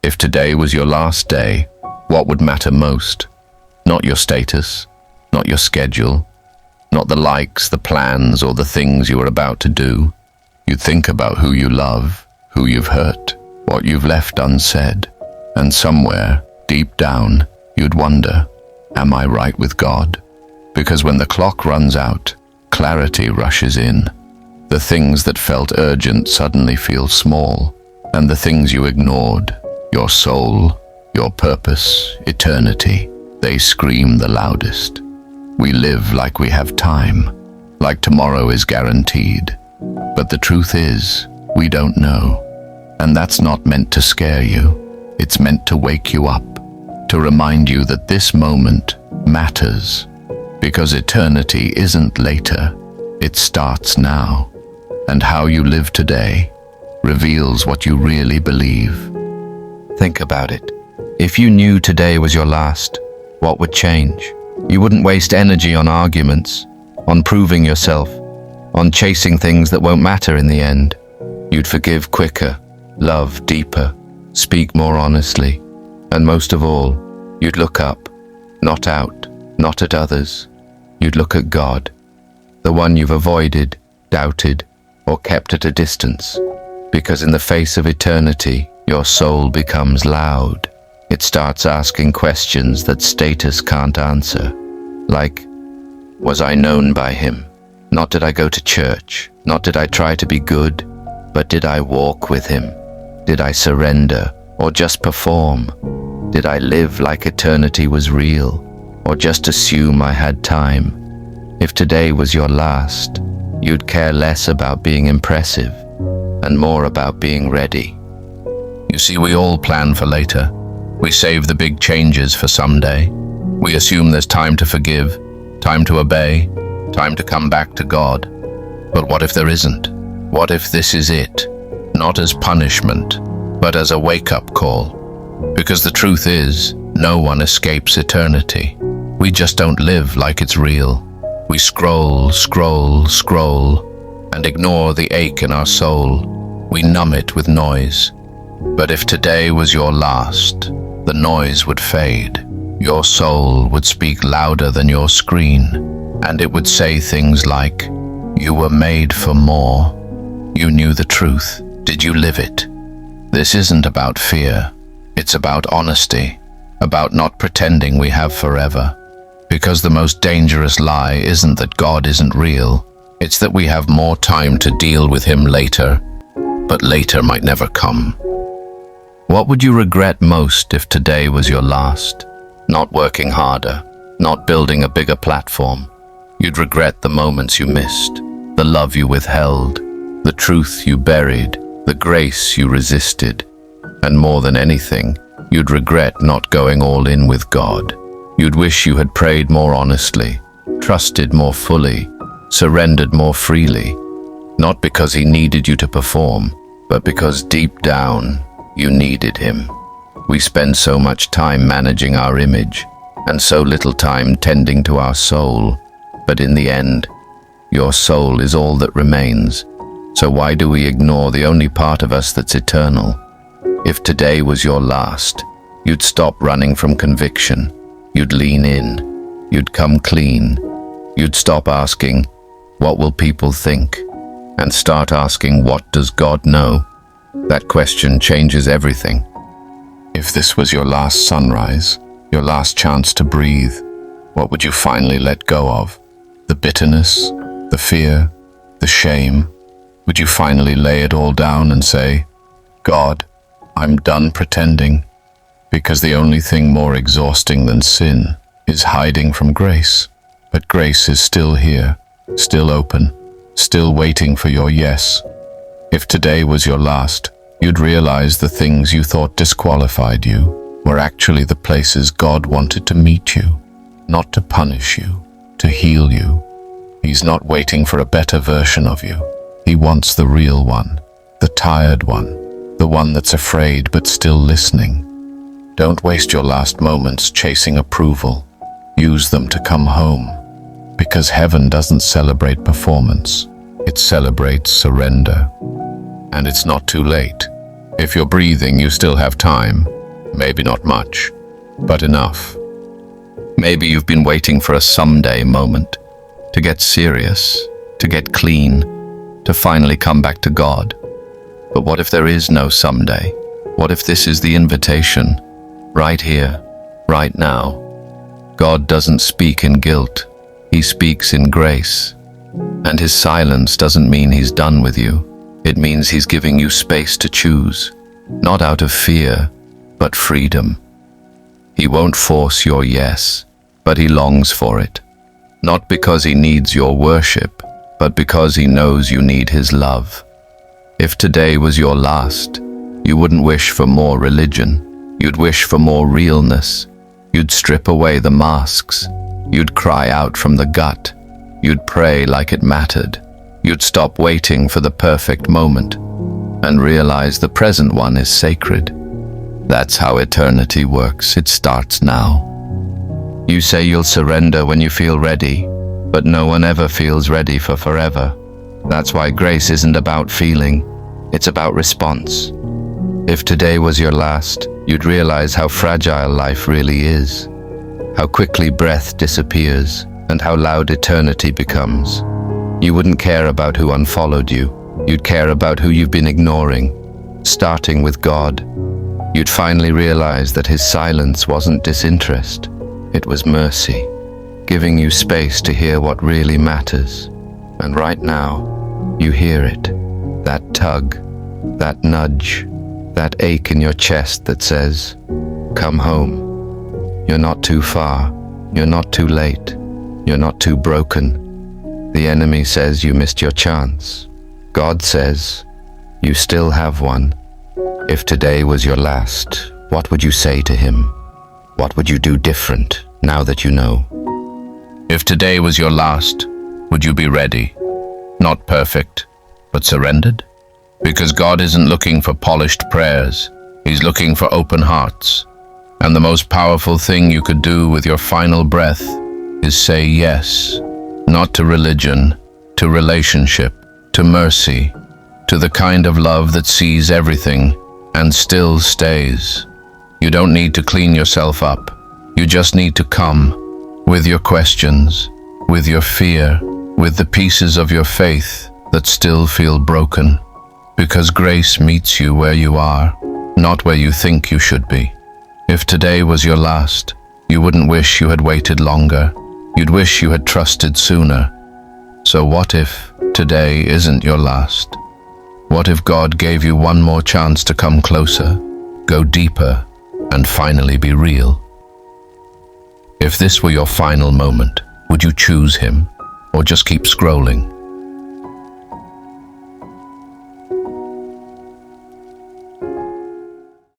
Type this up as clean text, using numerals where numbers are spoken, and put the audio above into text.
If today was your last day, what would matter most? Not your status, not your schedule, not the likes, the plans, or the things you are about to do. You'd think about who you love, who you've hurt, what you've left unsaid, and somewhere, deep down, you'd wonder, am I right with God? Because when the clock runs out, clarity rushes in. The things that felt urgent suddenly feel small, and the things you ignored, your soul, your purpose, eternity, they scream the loudest. We live like we have time, like tomorrow is guaranteed. But the truth is, we don't know. And that's not meant to scare you. It's meant to wake you up, to remind you that this moment matters. Because eternity isn't later, it starts now. And how you live today reveals what you really believe. Think about it. If you knew today was your last, what would change? You wouldn't waste energy on arguments, on proving yourself, on chasing things that won't matter in the end. You'd forgive quicker, love deeper, speak more honestly, and most of all, you'd look up, not out, not at others. You'd look at God, the one you've avoided, doubted, or kept at a distance. Because in the face of eternity, your soul becomes loud. It starts asking questions that status can't answer. Like, was I known by him? Not did I go to church, not did I try to be good, but did I walk with him? Did I surrender, or just perform? Did I live like eternity was real, or just assume I had time? If today was your last, you'd care less about being impressive, and more about being ready. You see, we all plan for later. We save the big changes for someday. We assume there's time to forgive, time to obey, time to come back to God. But what if there isn't? What if this is it? Not as punishment, but as a wake-up call. Because the truth is, no one escapes eternity. We just don't live like it's real. We scroll, and ignore the ache in our soul. We numb it with noise. But if today was your last, the noise would fade. Your soul would speak louder than your screen, and it would say things like, you were made for more. You knew the truth. Did you live it? This isn't about fear. It's about honesty, about not pretending we have forever. Because the most dangerous lie isn't that God isn't real. It's that we have more time to deal with him later, but later might never come. What would you regret most if today was your last? Not working harder, not building a bigger platform. You'd regret the moments you missed, the love you withheld, the truth you buried, the grace you resisted. And more than anything, you'd regret not going all in with God. You'd wish you had prayed more honestly, trusted more fully, surrendered more freely. Not because he needed you to perform, but because deep down, you needed him. We spend so much time managing our image, and so little time tending to our soul. But in the end, your soul is all that remains. So why do we ignore the only part of us that's eternal? If today was your last, you'd stop running from conviction. You'd lean in. You'd come clean. You'd stop asking, what will people think? And start asking, what does God know? That question changes everything. If this was your last sunrise, your last chance to breathe, what would you finally let go of? The bitterness, the fear, the shame? Would you finally lay it all down and say, God, I'm done pretending? Because the only thing more exhausting than sin is hiding from grace. But grace is still here, still open, still waiting for your yes. If today was your last, you'd realize the things you thought disqualified you were actually the places God wanted to meet you, not to punish you, to heal you. He's not waiting for a better version of you. He wants the real one, the tired one, the one that's afraid but still listening. Don't waste your last moments chasing approval. Use them to come home. Because heaven doesn't celebrate performance. It celebrates surrender. And it's not too late. If you're breathing, you still have time. Maybe not much, but enough. Maybe you've been waiting for a someday moment, to get serious, to get clean, to finally come back to God. But what if there is no someday? What if this is the invitation, right here, right now? God doesn't speak in guilt, He speaks in grace. And His silence doesn't mean He's done with you. It means He's giving you space to choose, not out of fear, but freedom. He won't force your yes, but He longs for it. Not because He needs your worship, but because He knows you need His love. If today was your last, you wouldn't wish for more religion. You'd wish for more realness. You'd strip away the masks. You'd cry out from the gut. You'd pray like it mattered. You'd stop waiting for the perfect moment and realize the present one is sacred. That's how eternity works. It starts now. You say you'll surrender when you feel ready, but no one ever feels ready for forever. That's why grace isn't about feeling, it's about response. If today was your last, you'd realize how fragile life really is, how quickly breath disappears, and how loud eternity becomes. You wouldn't care about who unfollowed you. You'd care about who you've been ignoring, starting with God. You'd finally realize that His silence wasn't disinterest, it was mercy, giving you space to hear what really matters. And right now, you hear it, that tug, that nudge, that ache in your chest that says, come home. You're not too far, you're not too late, you're not too broken. The enemy says you missed your chance. God says, you still have one. If today was your last, what would you say to Him? What would you do different now that you know? If today was your last, would you be ready? Not perfect, but surrendered? Because God isn't looking for polished prayers. He's looking for open hearts. And the most powerful thing you could do with your final breath is say yes, not to religion, to relationship, to mercy, to the kind of love that sees everything and still stays. You don't need to clean yourself up. You just need to come with your questions, with your fear, with the pieces of your faith that still feel broken. Because grace meets you where you are, not where you think you should be. If today was your last, you wouldn't wish you had waited longer. You'd wish you had trusted sooner. So what if today isn't your last? What if God gave you one more chance to come closer, go deeper, and finally be real? If this were your final moment, would you choose Him, or just keep scrolling?